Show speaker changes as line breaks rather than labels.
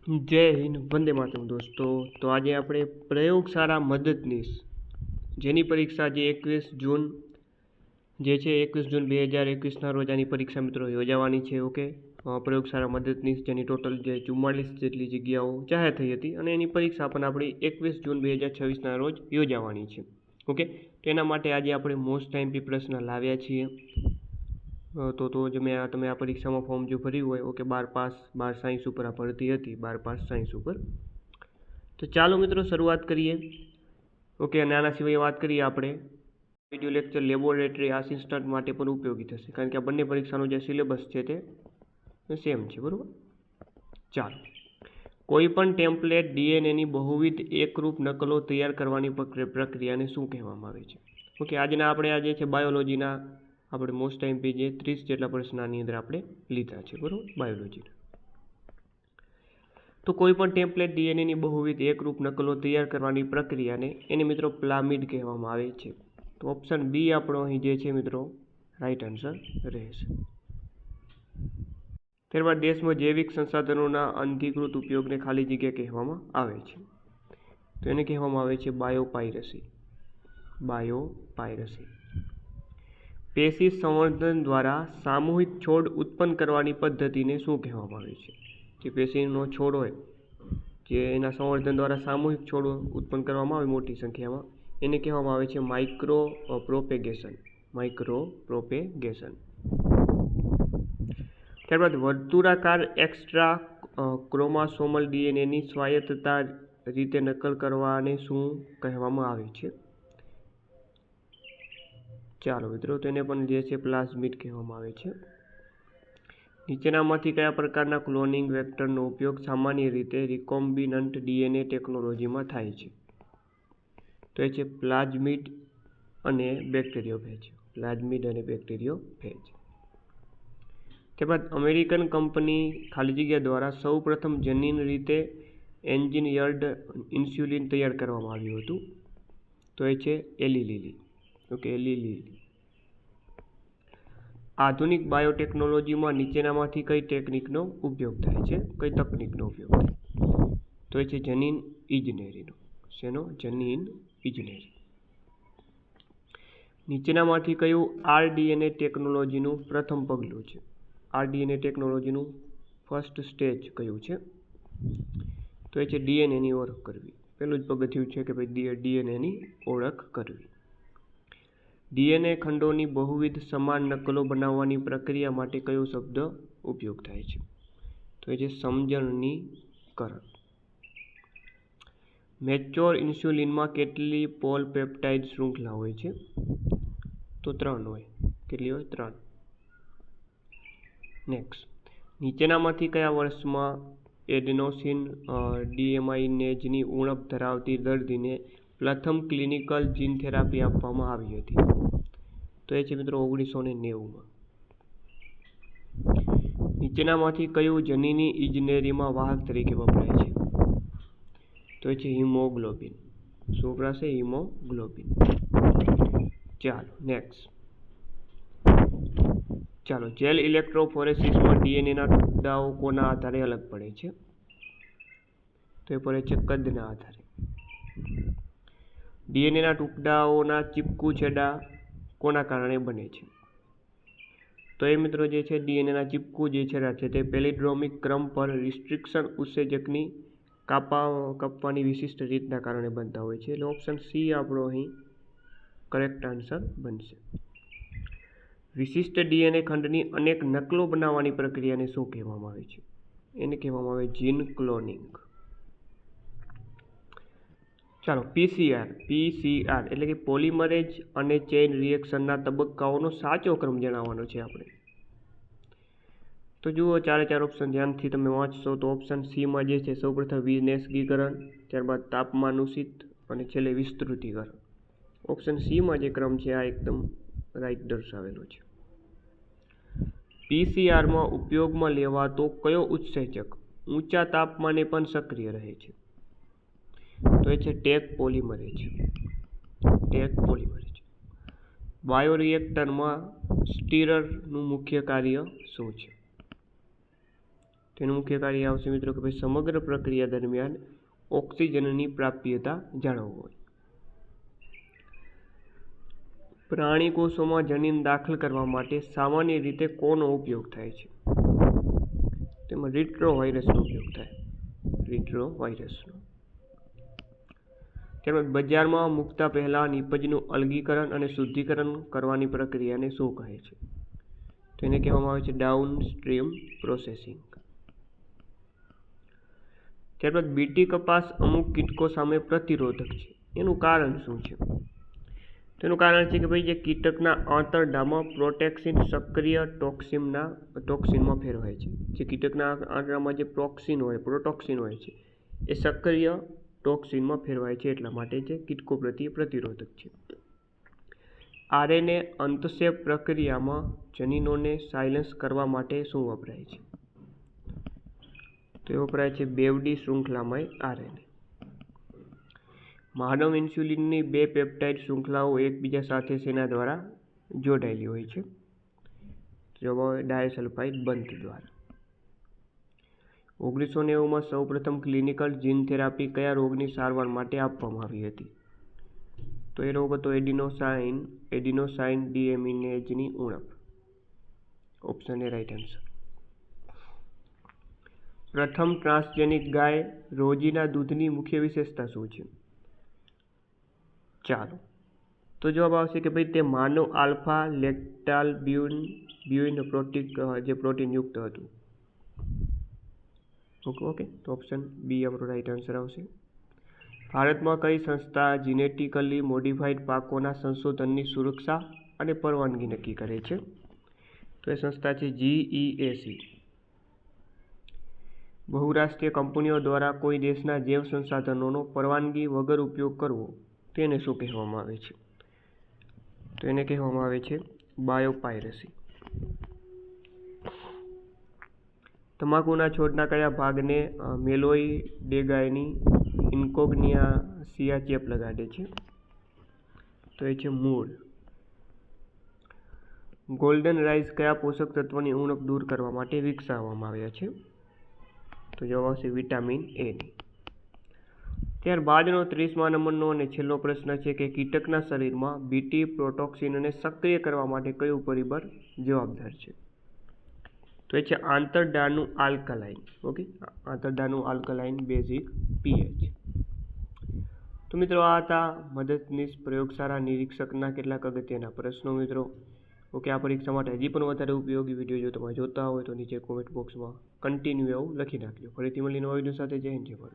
જય હિન્દ, વંદે માતરમ દોસ્તો. તો આજે આપણે પ્રયોગશાળા મદદનીશ જેની પરીક્ષા જે 21 જૂન જે છે 21 જૂન 2021ના રોજ આની પરીક્ષા મિત્રો યોજાવાની છે. ઓકે, પ્રયોગશાળા મદદનીશ જેની ટોટલ જે 44 જેટલી જગ્યાઓ જાહેર થઈ હતી અને એની પરીક્ષા પણ આપણી 21 જૂન 2026ના રોજ યોજાવાની છે. ઓકે, તો એના માટે આજે આપણે મોસ્ટ ટાઈમ પ્રશ્ન લાવ્યા છીએ. તો તમે આ પરીક્ષામાં ફોર્મ જો ભર્યું હોય, ઓકે, 12 પાસ 12 સાયન્સ ઉપર આ ભરતી હતી, 12 પાસ સાયન્સ ઉપર. તો ચાલો મિત્રો શરૂઆત કરીએ. ઓકે, અને આના સિવાય વાત કરીએ આપણે વિડીયો લેક્ચર લેબોરેટરી આસિસ્ટન્ટ માટે પણ ઉપયોગી થશે, કારણ કે આ બંને પરીક્ષાનો જે સિલેબસ છે તે સેમ છે, બરાબર. ચાલો, કોઈ પણ ટેમ્પલેટ ડીએનએની બહુવિધ એકરૂપ નકલો તૈયાર કરવાની પ્રક્રિયાને શું કહેવામાં આવે છે? ઓકે, આજના આપણે આ જે છે બાયોલોજીના આપણે મોસ્ટ ટાઈમ જે 30 જેટલા પ્રશ્નની અંદર આપણે લીધા છે, બરાબર, બાયોલોજીના. તો કોઈ પણ ટેમ્પલેટ ડીએનએની બહુવિધ એકરૂપ નકલો તૈયાર કરવાની પ્રક્રિયાને એને મિત્રો પ્લામિડ કહેવામાં આવે છે. તો ઓપ્શન બી આપણો અહીં જે છે મિત્રો રાઈટ આન્સર રહેશે. ત્યારબાદ દેશમાં જૈવિક સંસાધનોના અનધિકૃત ઉપયોગને ખાલી જગ્યા કહેવામાં આવે છે. તો એને કહેવામાં આવે છે બાયોપાયરસી. બાયોપાયરસી. પેશી સંવર્ધન દ્વારા સામૂહિક છોડ ઉત્પન્ન કરવાની પદ્ધતિને શું કહેવામાં આવે છે? જે પેશીનો છોડ હોય, જે એના સંવર્ધન દ્વારા સામૂહિક છોડ ઉત્પન્ન કરવામાં આવે મોટી સંખ્યામાં, એને કહેવામાં આવે છે માઇક્રો પ્રોપેગેશન. Micro propagation. ત્યારબાદ વર્તુળાકાર એક્સ્ટ્રા ક્રોમોસોમલ ડીએનએની સ્વાયત્તતા રીતે નકલ કરવાને શું કહેવામાં આવે છે? ચાલો મિત્રો, તેને પણ જે છે પ્લાઝમિડ કહેવામાં આવે છે. નીચેનામાંથી કયા પ્રકારના ક્લોનિંગ વેક્ટરનો ઉપયોગ સામાન્ય રીતે રિકોમ્બિનન્ટ ડીએનએ ટેકનોલોજીમાં થાય છે? તો એ છે પ્લાઝમિડ અને બેક્ટેરિયોફેજ. પ્લાઝમિડ અને બેક્ટેરિયોફેજ. ત્યારબાદ અમેરિકન કંપની ખાલી જગ્યા દ્વારા સૌ પ્રથમ જનીન રીતે એન્જિનિયર્ડ ઇન્સ્યુલિન તૈયાર કરવામાં આવ્યું હતું. તો એ છે એલી લીલી. ઓકે, એલી લીલી. આધુનિક બાયોટેકનોલોજીમાં નીચેનામાંથી કઈ ટેકનિકનો ઉપયોગ થાય છે? કઈ તકનિકનો ઉપયોગ થાય? તો એ છે જનીન ઇજનેરીનો. શેનો? જનીન ઇજનેરી. નીચેનામાંથી કયું આરડીએનએ ટેકનોલોજીનું પ્રથમ પગલું છે? આરડીએનએ ટેકનોલોજીનું ફર્સ્ટ સ્ટેજ કયું છે? તો એ છે ડીએનએની ઓળખ કરવી. પહેલું જ પગથિયું છે કે ભાઈ ડીએનએની ઓળખ કરવી. ડીએનએ ખંડોની બહુવિધ સમાન નકલો બનાવવાની પ્રક્રિયા માટે કયો શબ્દ ઉપયોગ થાય છે? તો એ છે સમજણનીકરણ. મેચ્યોર ઇન્સ્યુલિનમાં કેટલી પોલપેપ્ટાઇડ શૃંખલા હોય છે? તો 3 હોય. કેટલી હોય? 3. નેક્સ્ટ, નીચેનામાંથી કયા વર્ષમાં એડેનોસિન ડીએમાઇનેઝની ઉણપ ધરાવતી દર્દીને પ્રથમ ક્લિનિકલ જીન થેરાપી આપવામાં આવી હતી? તો એ છે મિત્રો 1990માં. નીચેનામાંથી કયું જનીની ઇજનેરીમાં વાહક તરીકે વપરાય છે? તો એ છે હિમોગ્લોબિન. શું વપરાશે? હિમોગ્લોબિન. ચાલો નેક્સ્ટ. ચાલો, જેલ ઇલેક્ટ્રોફોરેસિસમાં ડીએનએના ટુકડાઓ કોના આધારે અલગ પડે છે? તો એ પડે છે કદના આધારે. ડીએનએના ટુકડાઓના ચીપકુ છેડા કોના કારણે બને છે? તો એ મિત્રો જે છે ડીએનએના ચીપકુ જે છેડા છે તે પેલિડ્રોમિક ક્રમ પર રિસ્ટ્રિક્શન ઉત્સેચકની કાપવાની વિશિષ્ટ રીતના કારણે બનતા હોય છે. એટલે ઓપ્શન સી આપણો અહીં કરેક્ટ આન્સર બનશે. વિશિષ્ટ ડીએનએ ખંડની અનેક નકલો બનાવવાની પ્રક્રિયાને શું કહેવામાં આવે છે? એને કહેવામાં આવે જીન ક્લોનિંગ. ચાલો, પીસીઆર એટલે કે પોલિમરેઝ અને ચેઇન રિએક્શનના તબક્કાઓનો સાચો ક્રમ જણાવવાનો છે આપણે. તો જુઓ, 4 ઓપ્શન ધ્યાનથી તમે વાંચશો તો ઓપ્શન સીમાં જે છે સૌપ્રથમ વિનેસ્ગીકરણ, ત્યારબાદ તાપમાનુષિત અને છેલ્લે વિસ્તૃતીકરણ. ઓપ્શન સીમાં જે ક્રમ છે આ એકદમ રાઈટ દર્શાવેલો છે. પીસીઆરમાં ઉપયોગમાં લેવાતો કયો ઉત્સેચક ઊંચા તાપમાને પણ સક્રિય રહે છે? તો એ છે ટેક પોલિમરેઝ. Taq polymerase. બાયોરિએક્ટરમાં સ્ટીરરનું મુખ્ય કાર્ય શું છે? તેનું મુખ્ય કાર્ય આવશે મિત્રો કે ભાઈ સમગ્ર પ્રક્રિયા દરમિયાન ઓક્સિજનની પ્રાપ્યતા જાળવવી હોય. પ્રાણી કોષોમાં જનીન દાખલ કરવા માટે સામાન્ય રીતે કોનો ઉપયોગ થાય છે? તેમાં રીટ્રોવાયરસનો ઉપયોગ થાય. રીટ્રોવાયરસનો. ત્યારબાદ બજારમાં મૂકતા પહેલા નીપજનું અલગીકરણ અને શુદ્ધિકરણ કરવાની પ્રક્રિયાને શું કહે છે? તેને કહેવામાં આવે છે ડાઉનસ્ટ્રીમ પ્રોસેસિંગ. ત્યારબાદ બીટી કપાસ અમુક કીટકો સામે પ્રતિરોધક છે. એનું કારણ શું છે? તેનું કારણ છે કે ભાઈ જે કીટકના આંતરડામાં પ્રોટેક્સિન સક્રિય ટોક્સિનમાં ફેરવાય છે. જે કીટકના આંતરડામાં જે પ્રોટોક્સિન હોય છે એ સક્રિય ટોક્સિનમાં ફેરવાય છે, એટલા માટે જે કીટકો પ્રત્યે પ્રતિરોધક છે. આરએનએ અંતક્ષેપ પ્રક્રિયામાં જનીનોને સાયલેન્સ કરવા માટે શું વપરાય છે? તો એ વપરાય છે બેવડી શૃંખલામય આરએનએ. માનવ ઇન્સ્યુલિનની 2 પેપ્ટાઇડ શૃંખલાઓ એકબીજા સાથે શેના દ્વારા જોડાયેલી હોય છે? જવાબ ડાયસલ્ફાઇડ બંધ દ્વારા. 1990માં સૌપ્રથમ ક્લિનિકલ જીન થેરાપી કયા રોગની સારવાર માટે આપવામાં આવી હતી? તો એ રોગ હતો એડિનોસાઇન ડીએમિનેઝની ઉણપ. Option A right answer. પ્રથમ ટ્રાન્સજેનિક ગાય રોજીના દૂધની મુખ્ય વિશેષતા શું છે? ચાલો, તો જવાબ આવશે કે ભાઈ તે માનવ આલ્ફા લેક્ટાલ બ્યુઇન પ્રોટીન યુક્ત હતું. ઓકે, તો ઓપ્શન બી આપણો રાઈટ આન્સર આવશે. ભારતમાં કઈ સંસ્થા જીનેટિકલી મોડિફાઈડ પાકોના સંશોધનની સુરક્ષા અને પરવાનગી નક્કી કરે છે? તો એ સંસ્થા છે GEAC. બહુરાષ્ટ્રીય કંપનીઓ દ્વારા કોઈ દેશના જૈવ સંસાધનોનો પરવાનગી વગર ઉપયોગ કરવો તેને શું કહેવામાં આવે છે? તો એને કહેવામાં આવે છે બાયોપાયરસી. તમાકુના છોડના કયા ભાગને મેલોઇડેગાયની ઇન્કોગ્નિયાસિયા ચેપ લગાડે છે? તો એ છે મૂળ. ગોલ્ડન રાઈસ કયા પોષક તત્વની ઉણપ દૂર કરવા માટે વિકસાવવામાં આવ્યા છે? તો જવાબ આવશે વિટામિન એ. ત્યારબાદનો 30મા નંબરનો અને છેલ્લો પ્રશ્ન છે કે કીટકના શરીરમાં બીટી પ્રોટોક્સિનને સક્રિય કરવા માટે કયું પરિબળ જવાબદાર છે? તો એ છે આંતરડાનું આલ્કલાઇન. ઓકે, આંતરડાનું આલ્કલાઇન બેઝિક pH. તો મિત્રો આ હતા મદદનીશ પ્રયોગશાળા નિરીક્ષકના કેટલાક અગત્યના પ્રશ્નો મિત્રો. ઓકે, આ પરીક્ષા માટે હજી પણ વધારે ઉપયોગી વિડીયો જો તમે જોતા હોય તો નીચે કોમેન્ટ બોક્સમાં કન્ટિન્યુ એવું લખી નાખજો. ફરીથી મળીને નવા વિડીયો સાથે. જય હિન્દ, જય ભારત.